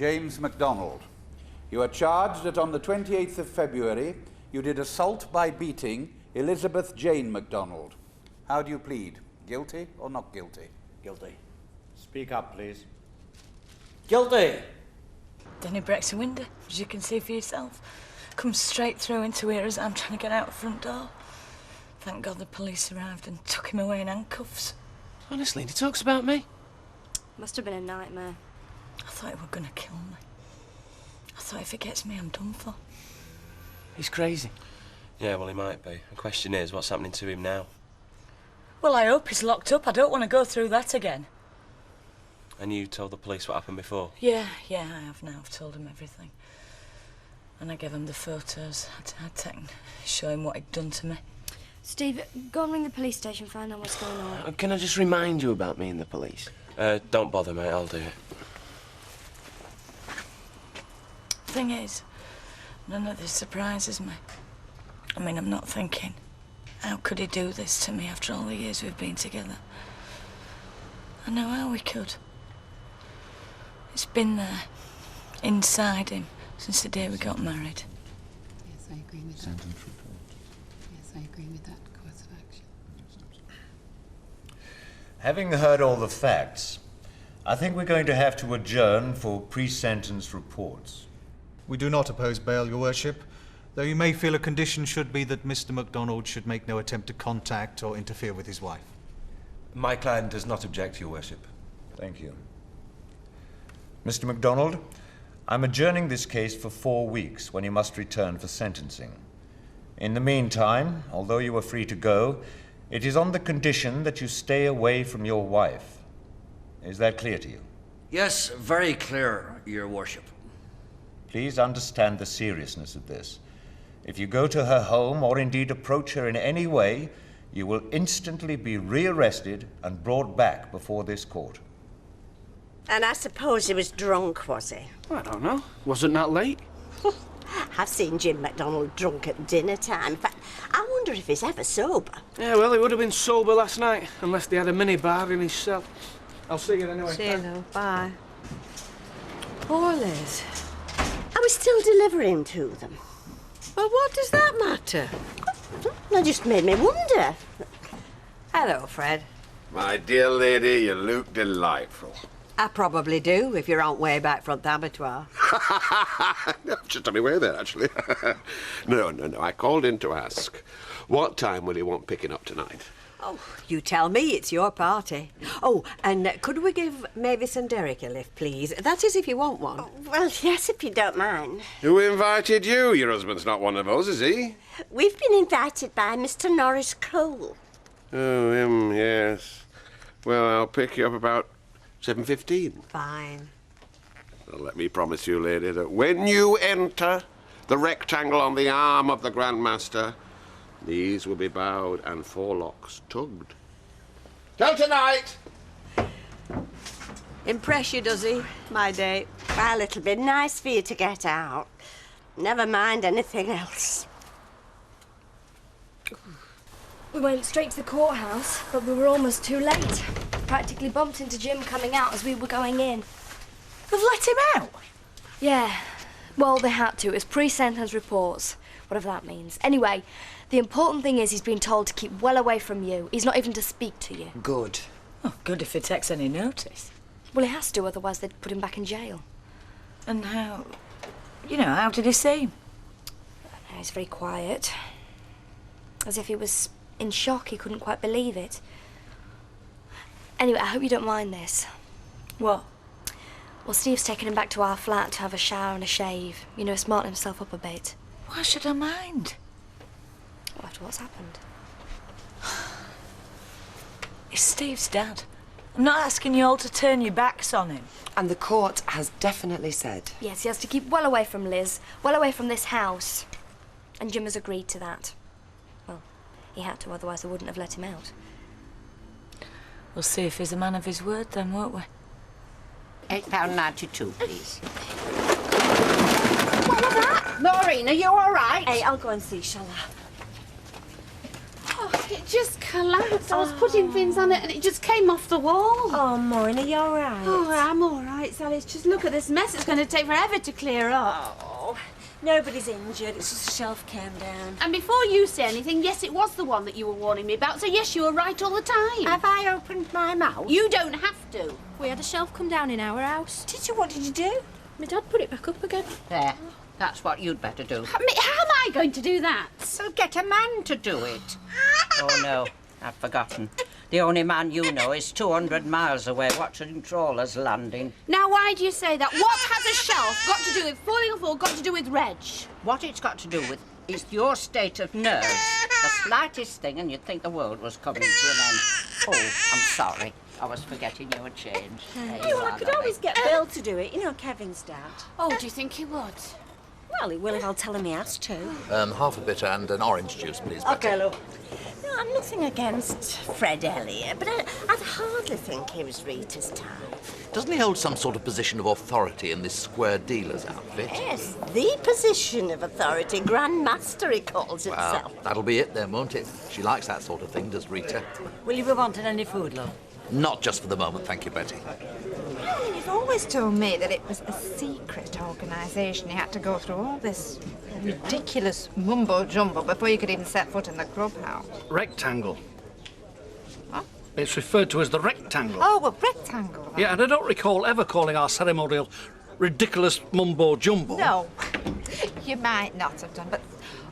James MacDonald. You are charged that on the 28th of February, you did assault by beating Elizabeth Jane MacDonald. How do you plead? Guilty or not guilty? Guilty. Speak up, please. Guilty! Then he breaks a window, as you can see for yourself. Comes straight through into here as I'm trying to get out the front door. Thank God the police arrived and took him away in handcuffs. Honestly, he talks about me. Must have been a nightmare. I thought he was going to kill me. I thought if he gets me, I'm done for. He's crazy. Yeah, well, he might be. The question is, what's happening to him now? Well, I hope he's locked up. I don't want to go through that again. And you told the police what happened before? Yeah, I have now. I've told him everything. And I gave him the photos I'd taken, show him what he'd done to me. Steve, go and ring the police station, find out what's going on. Can I just remind you about me and the police? Don't bother, mate. I'll do it. Thing is, none of this surprises me. I mean, I'm not thinking, how could he do this to me after all the years we've been together? I know how he could. It's been there, inside him, since the day we got married. Yes, I agree with that. Sentence report. Yes, I agree with that course of action. Having heard all the facts, I think we're going to have to adjourn for pre-sentence reports. We do not oppose bail, Your Worship, though you may feel a condition should be that Mr. MacDonald should make no attempt to contact or interfere with his wife. My client does not object, Your Worship. Thank you. Mr. MacDonald, I'm adjourning this case for 4 weeks, when you must return for sentencing. In the meantime, although you are free to go, it is on the condition that you stay away from your wife. Is that clear to you? Yes, very clear, Your Worship. Please understand the seriousness of this. If you go to her home, or indeed approach her in any way, you will instantly be rearrested and brought back before this court. And I suppose he was drunk, was he? I don't know. Wasn't that late? I've seen Jim MacDonald drunk at dinner time. In fact, I wonder if he's ever sober. Yeah, well, he would have been sober last night, unless they had a mini-bar in his cell. I'll see you anyway. See you, love. Bye. Poor Liz. I was still delivering to them. Well, what does that matter? That just made me wonder. Hello, Fred. My dear lady, you look delightful. I probably do, if you're on way back from the abattoir. Just on my way there, actually. No, I called in to ask, what time will you want picking up tonight? Oh, you tell me, it's your party. Oh, and could we give Mavis and Derek a lift, please? That is, if you want one. Oh, well, yes, if you don't mind. Who invited you? Your husband's not one of us, is he? We've been invited by Mr. Norris Cole. Oh, him, yes. Well, I'll pick you up about 7:15. Fine. Well, let me promise you, lady, that when you enter the rectangle on the arm of the Grand Master, knees will be bowed and forelocks tugged. Till tonight! Impress you, does he, my date? Well, it'll be nice for you to get out. Never mind anything else. We went straight to the courthouse, but we were almost too late. Practically bumped into Jim coming out as we were going in. They've let him out? Yeah. Well, they had to. It's pre-sentence reports, whatever that means. Anyway, the important thing is he's been told to keep well away from you. He's not even to speak to you. Good. Oh, good if he takes any notice. Well, he has to, otherwise they'd put him back in jail. And how... how did he seem? He's very quiet. As if he was in shock. He couldn't quite believe it. Anyway, I hope you don't mind this. What? Well, Steve's taken him back to our flat to have a shower and a shave. Smarten himself up a bit. Why should I mind? Well, after what's happened. It's Steve's dad. I'm not asking you all to turn your backs on him. And the court has definitely said... Yes, he has to keep well away from Liz, well away from this house. And Jim has agreed to that. Well, he had to, otherwise they wouldn't have let him out. We'll see if he's a man of his word then, won't we? £8.92, please. What was that? Maureen, are you all right? Hey, I'll go and see, shall I? Oh, it just collapsed. I was putting things on it and it just came off the wall. Oh, Maureen, are you all right? Oh, I'm all right, Sally. It's just look at this mess. It's going to take forever to clear up. Oh, nobody's injured. It's just the shelf came down. And before you say anything, yes, it was the one that you were warning me about. So, yes, you were right all the time. Have I opened my mouth? You don't have to. We had a shelf come down in our house. Did you? What did you do? My dad put it back up again. There. That's what you'd better do. How am I going to do that? So get a man to do it. Oh, no. I've forgotten. The only man you know is 200 miles away watching trawlers landing. Now, why do you say that? What has a shelf got to do with falling off or got to do with Reg? What it's got to do with is your state of nerves. The slightest thing and you'd think the world was coming to an end. Oh, I'm sorry. I was forgetting you had changed. Well, I could always get Bill to do it. You know, Kevin's dad. Oh, do you think he would? Well, he will if I'll tell him he has to. Half a bitter and an orange juice, please. Okay, look. No, I'm nothing against Fred Elliott, but I'd hardly think he was Rita's type. Doesn't he hold some sort of position of authority in this square dealer's outfit? Yes, the position of authority. Grand Master, he calls Well, himself. that'll be it then, won't it? She likes that sort of thing, does Rita? Will you be wanting any food, love? Not just for the moment, thank you, Betty. You've always told me that it was a secret organisation. You had to go through all this ridiculous mumbo-jumbo before you could even set foot in the clubhouse. Rectangle. What? It's referred to as the rectangle. Oh, well, rectangle. Yeah, and I don't recall ever calling our ceremonial ridiculous mumbo-jumbo. No, you might not have done, but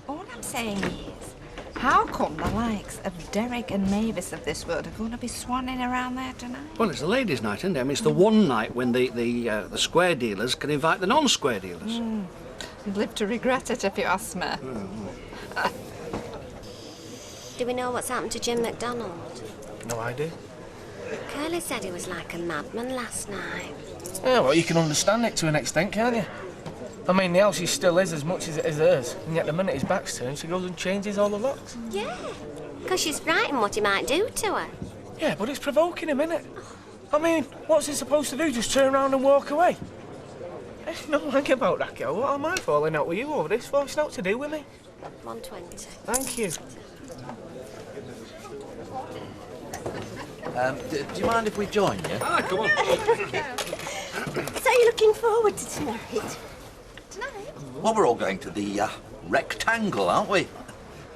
all I'm saying is, how come the likes of Derek and Mavis of this world are going to be swanning around there tonight? Well, it's a ladies' night, isn't it? I mean, it's the one night when the square dealers can invite the non-square dealers. You'd live to regret it if you ask me. Do we know what's happened to Jim MacDonald? No idea. Curly said he was like a madman last night. Yeah, well, you can understand it to an extent, can't you? I mean, the house is still his as much as it is hers, and yet the minute his back's turned, she goes and changes all the locks. Yeah, because she's frightened what he might do to her. Yeah, but it's provoking him, isn't it? I mean, what's he supposed to do, just turn around and walk away? There's no like about that, girl. What am I falling out with you over this for? It's not to do with me. 120. Thank you. Do you mind if we join you? Ah, come on. So you're looking forward to tonight? Well, we're all going to the rectangle, aren't we?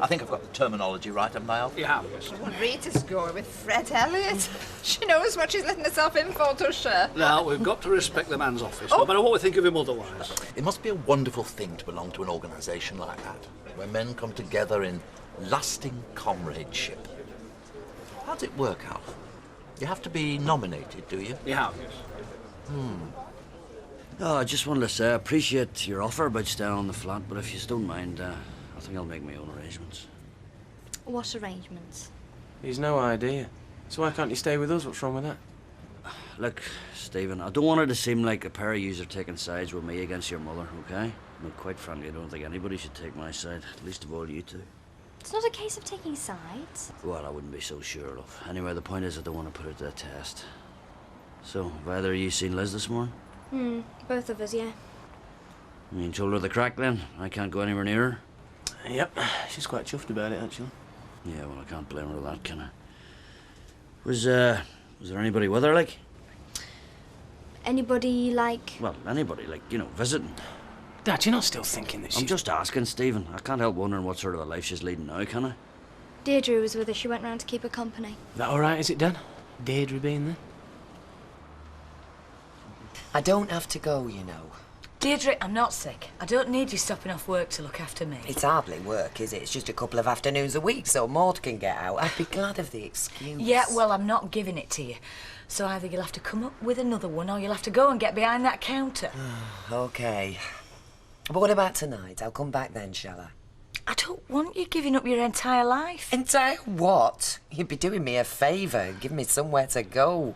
I think I've got the terminology right, haven't I, Al? Yeah, yes. Rita's going with Fred Elliott. She knows what she's letting herself in for, does she? Now, we've got to respect the man's office, no matter what we think of him otherwise. It must be a wonderful thing to belong to an organisation like that, where men come together in lasting comradeship. How does it work, Al? You have to be nominated, do you? Yeah, yes. Oh, I just wanted to say I appreciate your offer about staying on the flat, but if you don't mind, I think I'll make my own arrangements. What arrangements? He's no idea. So why can't you stay with us? What's wrong with that? Look, Stephen, I don't want it to seem like a pair of yous are taking sides with me against your mother, okay? But quite frankly, I don't think anybody should take my side, least of all you two. It's not a case of taking sides. Well, I wouldn't be so sure, love. Anyway, the point is I don't want to put it to the test. So, have either of you seen Liz this morning? Both of us, yeah. You told her the crack then? I can't go anywhere near her? Yep, she's quite chuffed about it, actually. Yeah, well, I can't blame her for that, can I? Was there anybody with her, like? Anybody like... Well, anybody, like, you know, visiting. Dad, you're not still thinking that she's... I'm just asking, Stephen. I can't help wondering what sort of a life she's leading now, can I? Deirdre was with her. She went round to keep her company. Is that all right, is it, Dan? Deirdre being there? I don't have to go, you know. Deirdre, I'm not sick. I don't need you stopping off work to look after me. It's hardly work, is it? It's just a couple of afternoons a week so Maud can get out. I'd be glad of the excuse. Yeah, well, I'm not giving it to you. So either you'll have to come up with another one or you'll have to go and get behind that counter. OK. But what about tonight? I'll come back then, shall I? I don't want you giving up your entire life. Entire what? You'd be doing me a favour, giving me somewhere to go.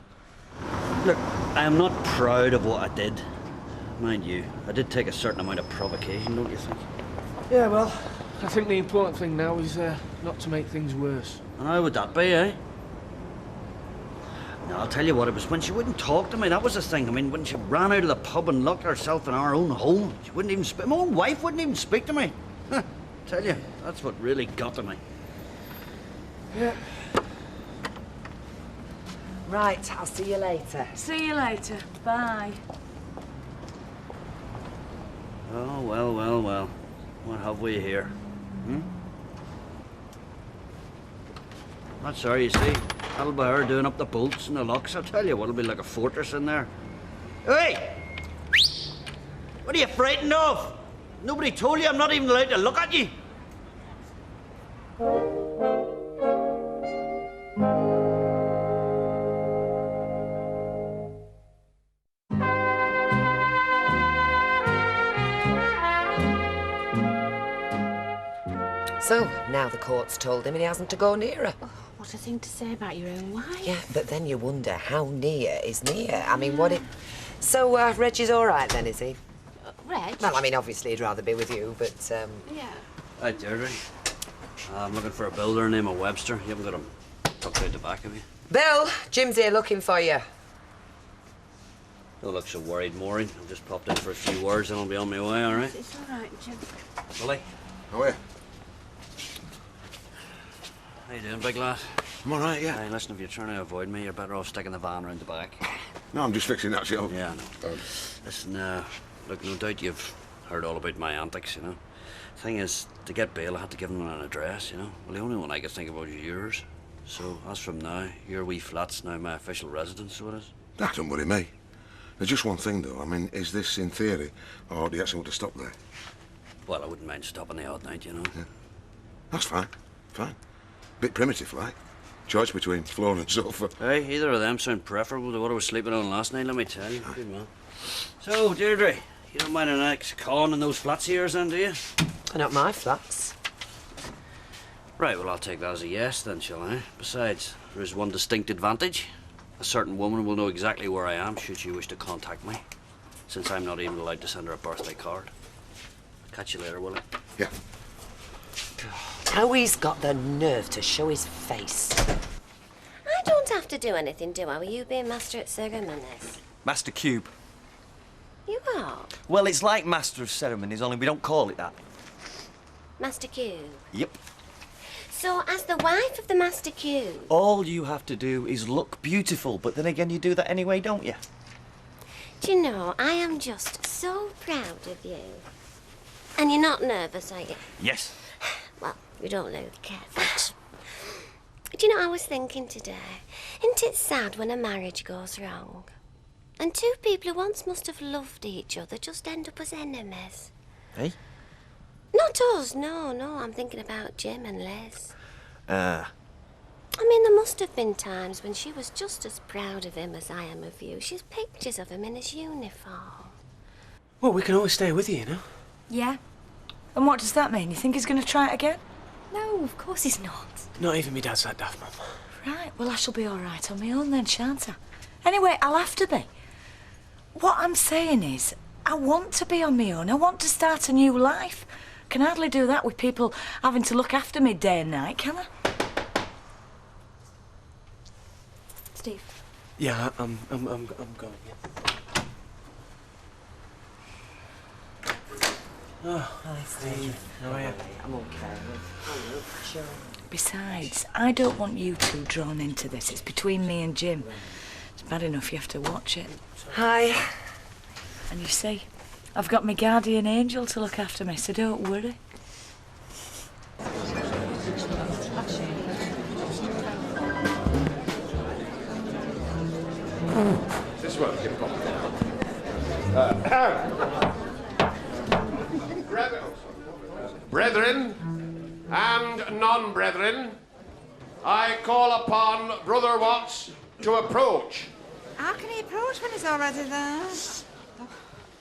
Look, I am not proud of what I did. Mind you, I did take a certain amount of provocation, don't you think? Yeah, well, I think the important thing now is not to make things worse. And how would that be, eh? No, I'll tell you what, it was when she wouldn't talk to me, that was the thing. I mean, when she ran out of the pub and locked herself in our own home, she wouldn't even speak. My own wife wouldn't even speak to me. Tell you, that's what really got to me. Yeah. Right, I'll see you later. See you later. Bye. Oh, well, well, well. What have we here? Hmm? That's her, you see. That'll be her doing up the bolts and the locks. I'll tell you what, it'll be like a fortress in there. Hey! What are you frightened of? Nobody told you I'm not even allowed to look at you. So, now the court's told him and he hasn't to go near her. Oh, what a thing to say about your own wife. Yeah, but then you wonder how near is near. I mean, what if... So, Reggie's all right then, is he? Reg? Well, I mean, obviously he'd rather be with you, but, Yeah. Hi, Deirdre. I'm looking for a builder named Webster. You haven't got him tucked out the back of you? Bill, Jim's here looking for you. Don't look so worried, Maureen. I've just popped in for a few words and I'll be on my way, all right? It's all right, Jim. Willie? How are you? How you doing, big lad? I'm all right, yeah. Hey, listen, if you're trying to avoid me, you're better off sticking the van round the back. No, I'm just fixing that shelf. Yeah, I know. Listen, look, no doubt you've heard all about my antics, you know. Thing is, to get bail, I had to give him an address, you know. Well, the only one I could think about is yours. So, as from now, your wee flat's now my official residence, so it is. That don't worry me. There's just one thing, though. I mean, is this in theory, or do you actually want to stop there? Well, I wouldn't mind stopping the odd night, you know. Yeah. That's fine. Fine. Bit primitive, like. Choice between floor and sofa. Hey, either of them sound preferable to what I was sleeping on last night, let me tell you. Good man. So, Deirdre, you don't mind an ex-con in those flats of yours, then, do you? They're not my flats. Right, well, I'll take that as a yes, then, shall I? Besides, there is one distinct advantage. A certain woman will know exactly where I am should she wish to contact me, since I'm not even allowed to send her a birthday card. Catch you later, will I? Yeah. How he's got the nerve to show his face. I don't have to do anything, do I, with you being master at ceremonies? Master Cube. You are? Well, it's like Master of Ceremonies, only we don't call it that. Master Cube. Yep. So, as the wife of the Master Cube... All you have to do is look beautiful, but then again, you do that anyway, don't you? Do you know, I am just so proud of you. And you're not nervous, are you? Yes. Well, you don't look it. Do you know, I was thinking today, isn't it sad when a marriage goes wrong? And two people who once must have loved each other just end up as enemies. Hey? Not us, no, I'm thinking about Jim and Liz. I I mean, there must have been times when she was just as proud of him as I am of you. She's pictures of him in his uniform. Well, we can always stay with you, you know? Yeah? And what does that mean? You think he's going to try it again? No, of course he's not. Not even me dad's that daft, Mum. Right, well, I shall be all right on my own then, shan't I? Anyway, I'll have to be. What I'm saying is, I want to be on my own. I want to start a new life. Can hardly do that with people having to look after me day and night, can I? Steve. Yeah, I'm going, yeah. Oh, Hi, Steve. How are you? I'm okay. Sure. Besides, I don't want you two drawn into this. It's between me and Jim. It's bad enough you have to watch it. Hi. And you see, I've got my guardian angel to look after me, so don't worry. This one, get pop. Brethren and non-brethren, I call upon Brother Watts to approach. How can he approach when he's already there?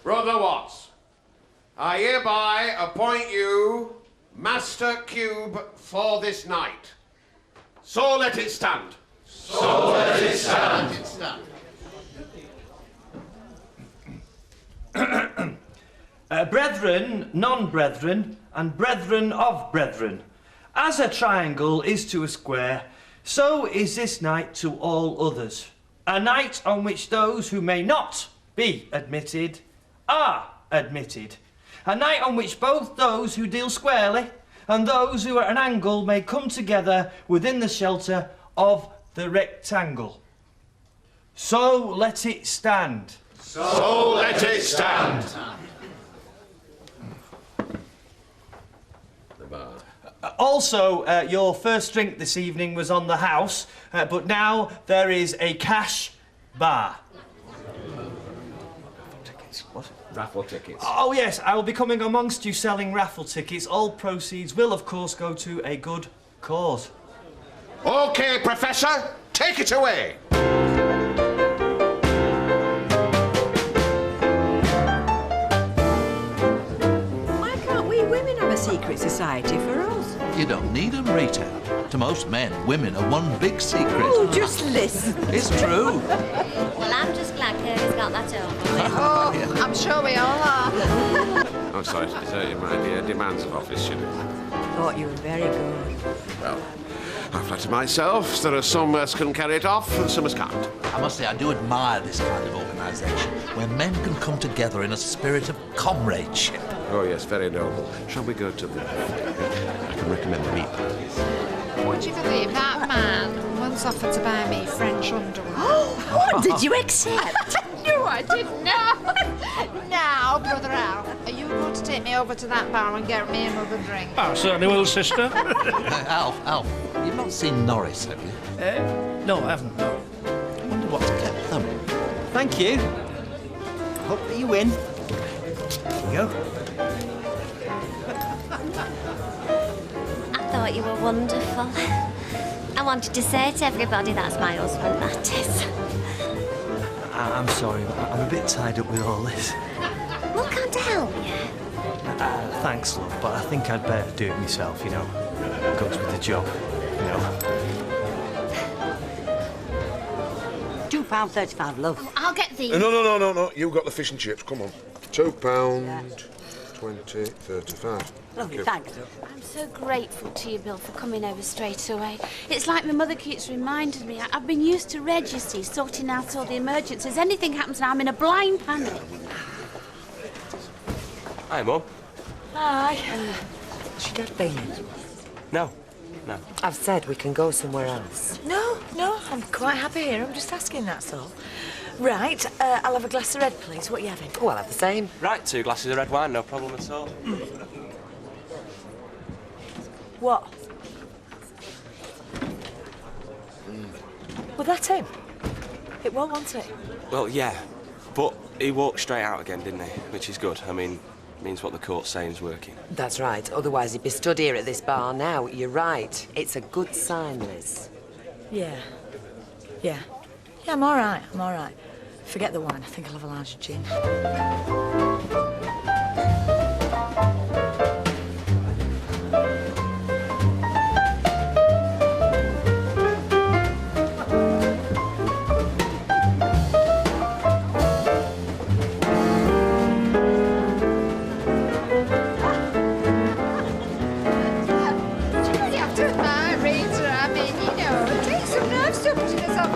Brother Watts, I hereby appoint you Master Cube for this night. So let it stand. So let it stand. Brethren, non-brethren, and brethren of brethren. As a triangle is to a square, so is this night to all others. A night on which those who may not be admitted are admitted. A night on which both those who deal squarely and those who are at an angle may come together within the shelter of the rectangle. So let it stand. So let it stand. The bar. Also, your first drink this evening was on the house, but now there is a cash bar. Raffle tickets. Oh yes, I will be coming amongst you selling raffle tickets. All proceeds will, of course, go to a good cause. OK, Professor, take it away. Why can't we women have a secret society for us? You don't need them, Rita. To most men, women are one big secret. Oh, just listen. It's true. Well, I'm just glad Curly's got that over with. Oh, I'm sure we all are. I'm sorry to desert you, my dear. Demands of office, you know. Thought you were very good. Well, I flatter myself there are some as can carry it off and some as can't. I must say, I do admire this kind of organisation, where men can come together in a spirit of comradeship. Oh, yes, very noble. Shall we go to the... I can recommend the meat. Would you believe that man once offered to buy me French underwear? Oh, did you accept? No, I didn't. No. Now, Brother Al, are you going to take me over to that bar and get me another drink? I certainly will, sister. Alf, you've not seen Norris, have you? No, I haven't, no. I wonder what's kept them. Thank you. Hope that you win. Here you go. I thought you were wonderful. I wanted to say to everybody that's my husband, that is. I'm sorry, I'm a bit tied up with all this. Well, can't I help you? Thanks, love, but I think I'd better do it myself, you know. It goes with the job, you know. £2.35, love. I'll get these. No. You got the fish and chips. Come on. £2.20.35. Lovely, thanks. I'm so grateful to you, Bill, for coming over straight away. It's like my mother keeps reminding me. I've been used to Reg, you see, sorting out all the emergencies. Anything happens now, I'm in a blind panic. Hi, Mum. Hi. Should I be in? No. I've said we can go somewhere else. No, I'm quite happy here. I'm just asking, that's all. Right, I'll have a glass of red, please. What are you having? Oh, I'll have the same. Right, 2 glasses of red wine, no problem at all. What? Well, that's him. It wasn't it? Well, yeah, but he walked straight out again, didn't he? Which is good. I mean, means what the court's saying is working. That's right. Otherwise, he'd be stood here at this bar now. You're right. It's a good sign, Liz. Yeah, I'm all right. Forget the wine. I think I'll have a large gin.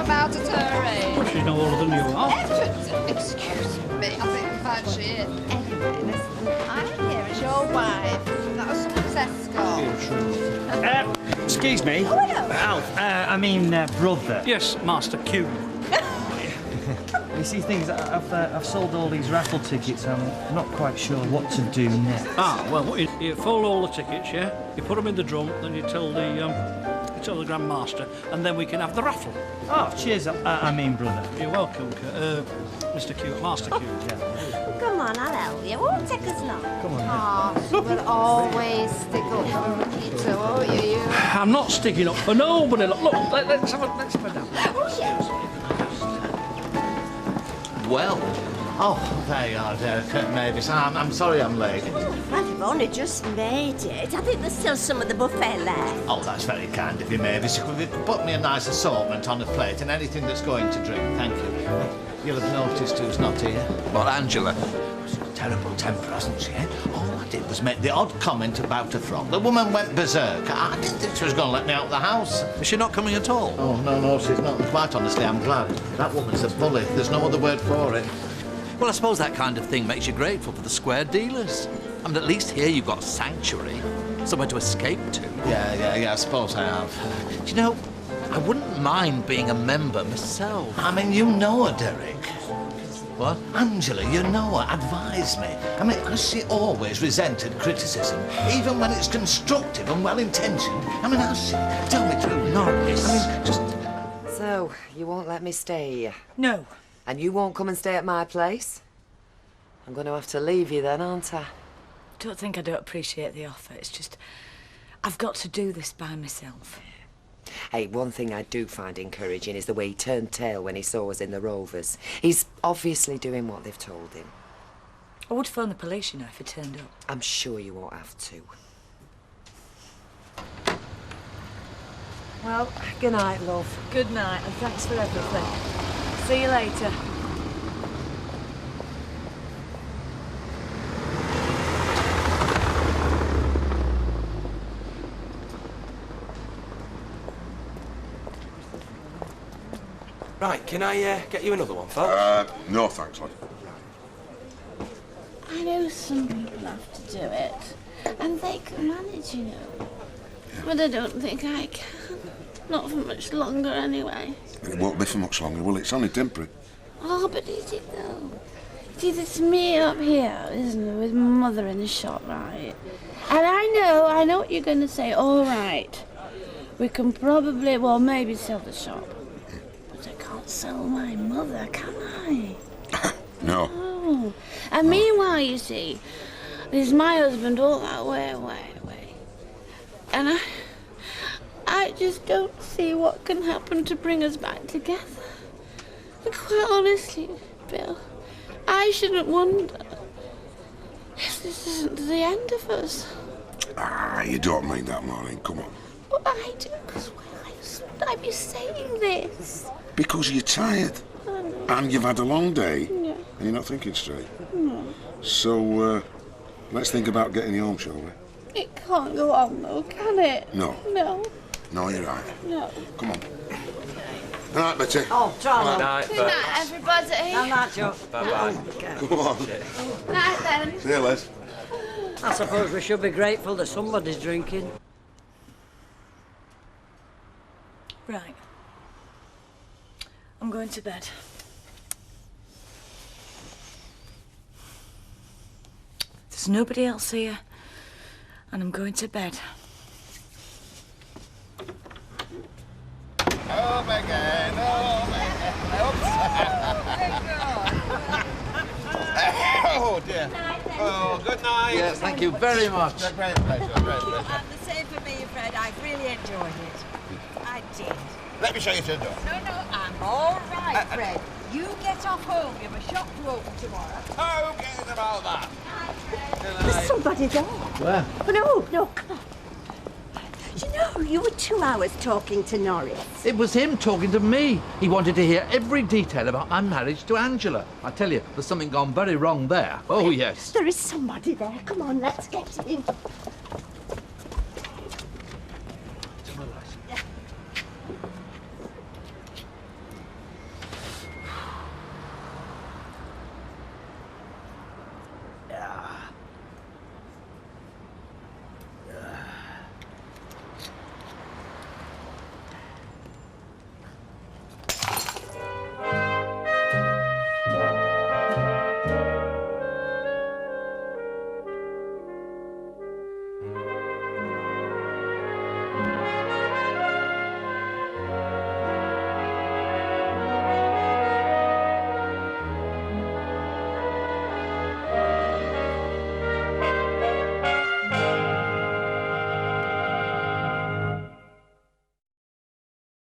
About at her age. Well, she's no older than you are. Excuse me, I think in fact she is. Anyway, listen, I'm here as your wife. That was someone's escort. Excuse me. Oh, hello. Alf, brother. Yes, Master Q. You see, things, I've sold all these raffle tickets. I'm not quite sure what to do next. Well, you fold all the tickets, yeah? You put them in the drum, then you tell the Grand Master, and then we can have the raffle. Oh, cheers, brother. You're welcome, Mr. Q, Master Q. Yeah. Come on, I'll help you. It won't take us long. Come on, Oh, you will always stick up for Rita, won't you? I'm not sticking up for nobody. Look, let's have a down. Oh, yeah. Well, Oh, there you are, Curtin Mavis. I'm sorry I'm late. I've only just made it. I think there's still some of the buffet left. Oh, that's very kind of you, Mavis. You could put me a nice assortment on a plate and anything that's going to drink. Thank you. You'll have noticed who's not here. Well, Angela. She's a terrible temper, hasn't she, eh? All I did was make the odd comment about her frock. The woman went berserk. I didn't think she was going to let me out of the house. Is she not coming at all? Oh, no, she's not. Quite honestly, I'm glad. That woman's a bully. There's no other word for it. Well, I suppose that kind of thing makes you grateful for the square dealers. I mean, at least here you've got sanctuary, somewhere to escape to. Yeah, I suppose I have. Do you know, I wouldn't mind being a member myself. I mean, you know her, Derek. What? Angela, you know her. Advise me. I mean, has she always resented criticism, even when it's constructive and well-intentioned? I mean, has she? Tell me truly. Norris. I mean, just... So, you won't let me stay here? No. And you won't come and stay at my place? I'm going to have to leave you then, aren't I? Don't think I don't appreciate the offer. It's just, I've got to do this by myself. Hey, one thing I do find encouraging is the way he turned tail when he saw us in the Rovers. He's obviously doing what they've told him. I would phone the police, you know, if he turned up. I'm sure you won't have to. Well, good night, love. Good night, and thanks for everything. See you later. Right, can I get you another one, folks? No thanks, lad. I know some people have to do it, and they can manage, you know. But I don't think I can. Not for much longer, anyway. It won't be for much longer, will it? It's only temporary. Oh, but is it though? See, it's me up here, isn't it, with Mother in the shop, right? And I know what you're going to say. All right, we can probably, well, maybe sell the shop. But I can't sell my mother, can I? No. Oh. And meanwhile, you see, there's my husband all that way away. And I just don't see what can happen to bring us back together. And quite honestly, Bill, I shouldn't wonder if this isn't the end of us. You don't mean that, Maureen. Come on. But I do, because why should I be saying this? Because you're tired. And you've had a long day. Yeah. And you're not thinking straight. No. So, let's think about getting you home, shall we? It can't go on, though, can it? No. No. No, you're right. No. Come on. All right, Betty. Oh, Charlie. Good night, everybody. Good night, Joe. Bye-bye. Come on. Night, then. See you, Les. I suppose we should be grateful that somebody's drinking. Right. I'm going to bed. There's nobody else here, and I'm going to bed. Home again, home again. Oh, dear. Oh, good night. Yes, thank you very much. A great pleasure, great pleasure. And the same for me, Fred. I've really enjoyed it. I did. Let me show you to the door. No, I'm all right, Fred. You get off home. You have a shop to open tomorrow. Who cares about that? There's somebody there. Where? Oh, no, come on. You know, you were 2 hours talking to Norris. It was him talking to me. He wanted to hear every detail about my marriage to Angela. I tell you, there's something gone very wrong there. Oh, yes. There is somebody there. Come on, let's get in.